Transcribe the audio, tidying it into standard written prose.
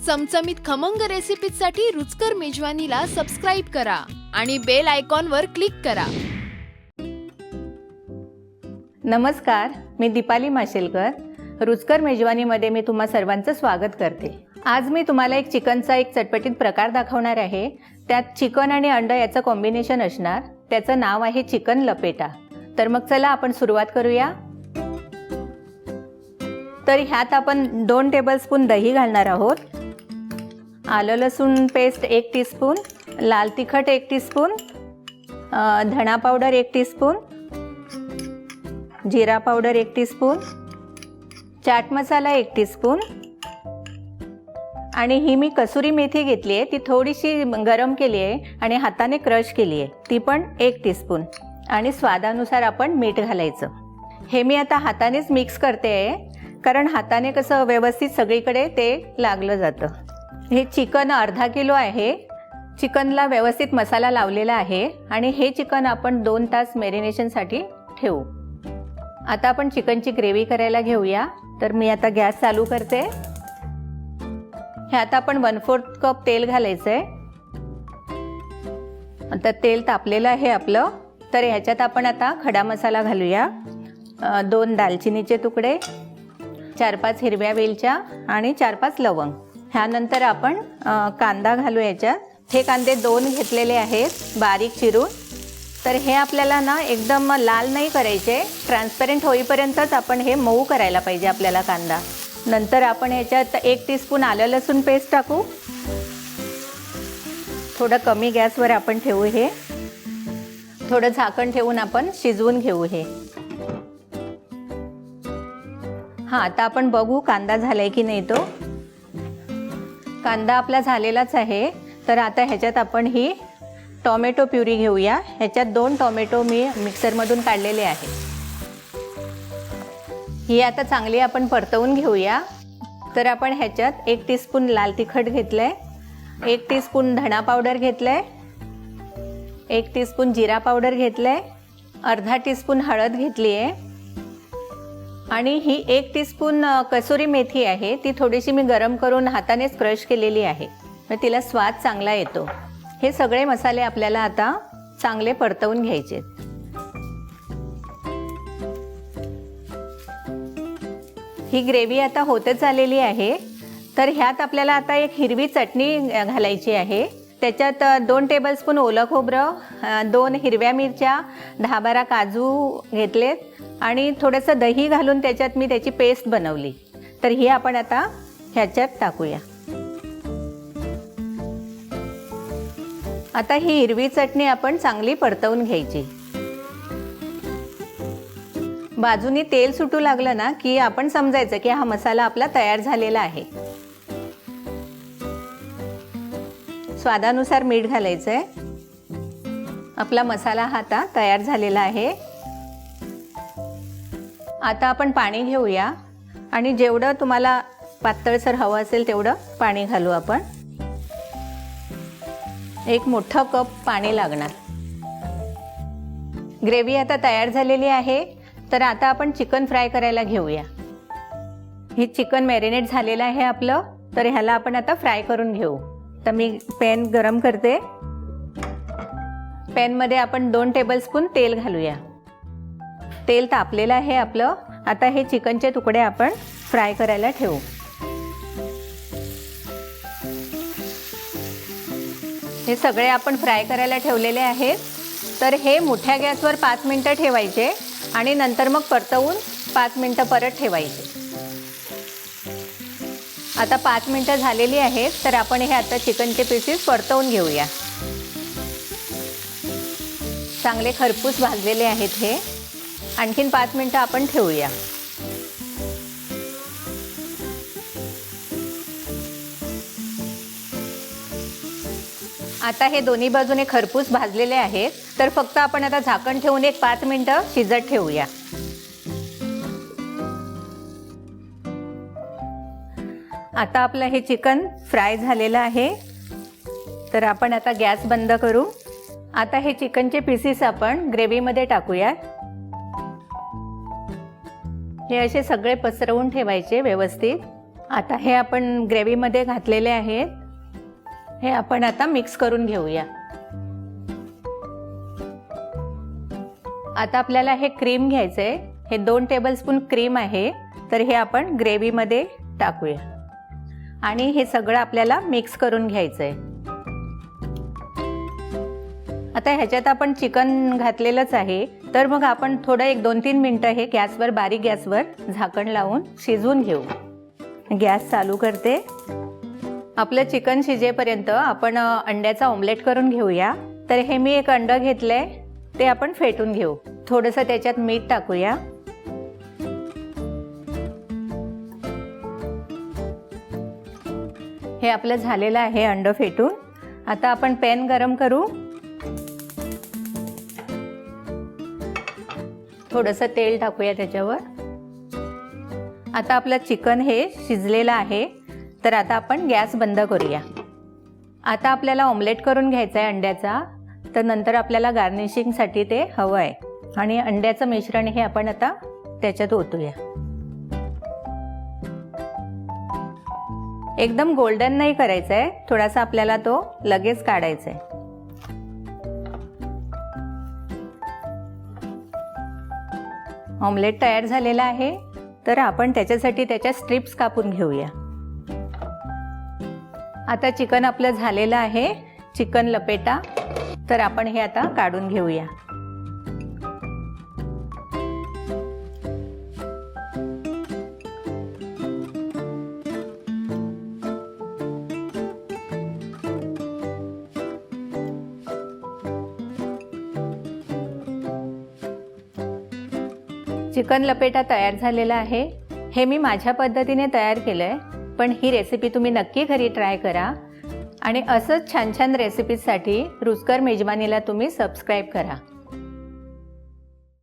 चमचमीत खमंग रेसिपीसाठी रुचकर मेजवानीला सबस्क्राईब करा आणि बेल आयकॉनवर क्लिक करा. नमस्कार, मी दीपाली माशेलकर. रुचकर मेजवानीमध्ये मी तुम्हा सर्वांचं स्वागत करते. आज मी तुम्हाला एक चिकनचा एक चटपटीत प्रकार दाखवणार आहे. त्यात चिकन आणि अंड याचं कॉम्बिनेशन असणार. त्याचं नाव आहे चिकन लपेटा. तर मग चला आपण सुरुवात करूया. तर ह्यात आपण 2 टेबलस्पून दही घालणार आहोत. आलं लसूण पेस्ट 1 टीस्पून, लाल तिखट 1 टीस्पून, धणा पावडर 1 टीस्पून, जिरा powder 1 teaspoon, chaat masala 1 teaspoon आणि ही मी कसुरी मेथी घेतली आहे. ती थोडीशी गरम केली आहे आणि हाताने क्रश केली आहे. ती पण 1 टीस्पून आणि स्वादानुसार आपण मीठ घालायचं. हे मी आता हातानेच मिक्स करते आहे, कारण हाताने कसं व्यवस्थित सगळीकडे ते लागलं जातं. हे चिकन अर्धा किलो आहे. चिकनला व्यवस्थित मसाला लावलेला आहे आणि हे चिकन आपण 2 तास मॅरिनेशनसाठी ठेवू. आता आपण चिकनची ग्रेव्ही करायला घेऊया. तर मी आता गॅस चालू करते. ह्यात आपण 1/4 कप तेल घालायचं आहे. आता तेल तापलेलं आहे आपलं. तर ह्याच्यात आपण आता खडा मसाला घालूया. 2 दालचिनीचे तुकडे, 4-5 हिरव्या वेलच्या आणि 4-5 लवंग. ह्यानंतर आपण कांदा घालू याच्यात. हे कांदे 2 घेतलेले आहेत बारीक चिरून. तर हे आपल्याला ना एकदम लाल नाही करायचे, ट्रान्सपरंट होईपर्यंतच आपण हे मऊ करायला पाहिजे आपल्याला कांदा. नंतर आपण ह्याच्यात 1 टीस्पून आलं लसूण पेस्ट टाकू. थोडं कमी गॅसवर आपण ठेवू. हे थोडं झाकण ठेवून आपण शिजवून घेऊ हे. हां, आता आपण बघू कांदा झालाय की नाही. तो कांदा आपला झालेलाच आहे. तर आता ह्याच्यात आपण ही टोमॅटो प्युरी घेऊया. ह्याच्यात 2 टोमॅटो मी मिक्सरमधून काढलेले आहे. ही आता चांगली आपण परतवून घेऊया. तर आपण ह्याच्यात 1 टीस्पून लाल तिखट घेतलंय, 1 टीस्पून धणा पावडर घेतलंय, 1 टीस्पून जिरा पावडर घेतलंय, अर्धा टीस्पून हळद घेतली आहे आणि ही 1 टीस्पून कसुरी मेथी आहे. ती थोडीशी मी गरम करून हातानेच क्रश केलेली आहे. मग तिला स्वाद चांगला येतो. हे सगळे मसाले आपल्याला आता चांगले परतवून घ्यायचे. ही ग्रेव्ही आता होतच आलेली आहे. तर ह्यात आपल्याला आता एक हिरवी चटणी घालायची आहे. त्याच्यात 2 टेबलस्पून ओलं खोबरं, 2 हिरव्या मिरच्या, 10-12 काजू घेतलेत आणि थोडंसं दही घालून त्याच्यात मी त्याची पेस्ट बनवली. तर ही आपण आता ह्याच्यात टाकूया. आता ही हिरवी चटणी आपण चांगली परतवून घ्यायची. बाजूनी तेल सुटू लागलं ना की आपण समजायचं की हा मसाला आपला तयार झालेला आहे. स्वादानुसार मीठ घालायचंय. आपला मसाला हा आता तयार झालेला आहे. आता आपण पाणी घेऊया आणि जेवढं तुम्हाला पातळसर हवं असेल तेवढं पाणी घालू आपण. 1 मोठा कप पाणी लागणार. ग्रेव्ही आता तयार झालेली आहे. तर आता आपण चिकन फ्राय करायला घेऊया. हे चिकन मॅरिनेट झालेलं आहे आपलं. तर ह्याला आपण आता फ्राय करून घेऊ. तर मी पॅन गरम करते. पॅनमध्ये आपण 2 टेबलस्पून तेल घालूया. तेल तापलेलं आहे आपलं. आता हे चिकनचे तुकडे आपण फ्राय करायला ठेवू. हे सगळे आपण फ्राय करायला ठेवलेले आहेत. तर हे मोठ्या गॅसवर 5 मिनटं ठेवायचे आणि नंतर मग परतवून 5 मिनटं परत ठेवायचे. आता 5 मिनटं झालेली आहेत. तर आपण हे आता चिकनचे पीसेस परतवून घेऊया. चांगले खरपूस भाजलेले आहेत हे. आणखीन 5 मिनटं आपण ठेवूया. आता हे दोन्ही बाजूने खरपूस भाजलेले आहेत. तर फक्त आपण आता झाकण ठेवून एक 5 मिनिटं शिजत ठेवूया. आता आपलं हे चिकन फ्राय झालेलं आहे. तर आपण आता गॅस बंद करू. आता हे चिकनचे पीसेस आपण ग्रेव्हीमध्ये टाकूया. हे असे सगळे पसरवून ठेवायचे व्यवस्थित. आता हे आपण ग्रेव्हीमध्ये घातलेले आहेत, हे आपण आता मिक्स करून घेऊया. आता आपल्याला हे क्रीम घ्यायचं आहे. हे 2 टेबलस्पून क्रीम आहे, तर हे आपण ग्रेव्हीमध्ये टाकूया आणि हे सगळं आपल्याला मिक्स करून घ्यायचं आहे. आता ह्याच्यात आपण चिकन घातलेलंच आहे, तर मग आपण थोडं 1-2-3 मिनटं हे गॅसवर, बारीक गॅसवर झाकण लावून शिजवून घेऊ. गॅस चालू करते. आपलं चिकन शिजेपर्यंत आपण अंड्याचा ऑमलेट करून घेऊया. तर हे मी एक अंडं घेतलंय, ते आपण फेटून घेऊ. थोडंसं त्याच्यात मीठ टाकूया. हे आपलं झालेलं आहे अंडं फेटून. आता आपण पॅन गरम करू. थोडंसं तेल टाकूया त्याच्यावर. आता आपलं चिकन हे शिजलेलं आहे, तर आता आपण गॅस बंद करूया. आता आपल्याला ऑमलेट करून घ्यायचं आहे अंड्याचा, तर नंतर आपल्याला गार्निशिंगसाठी ते हवं आहे आणि अंड्याचं मिश्रण हे आपण आता त्याच्यात ओतूया. एकदम गोल्डन नाही करायचं आहे, थोडासा आपल्याला तो लगेच काढायचा आहे. ऑमलेट तयार झालेला आहे, तर आपण त्याच्यासाठी त्याच्या स्ट्रिप्स कापून घेऊया. आता चिकन आपलं झालेलं आहे, चिकन लपेटा, तर आपण हे आता काढून घेऊया. चिकन लपेटा तयार झालेला आहे. हे मी माझ्या पद्धतीने तयार केलं आहे, पण ही रेसिपी तुम्ही नक्की घरी ट्राय करा आणि असंच छान छान रेसिपीजसाठी रुचकर मेजवानीला तुम्ही सबस्क्राईब करा.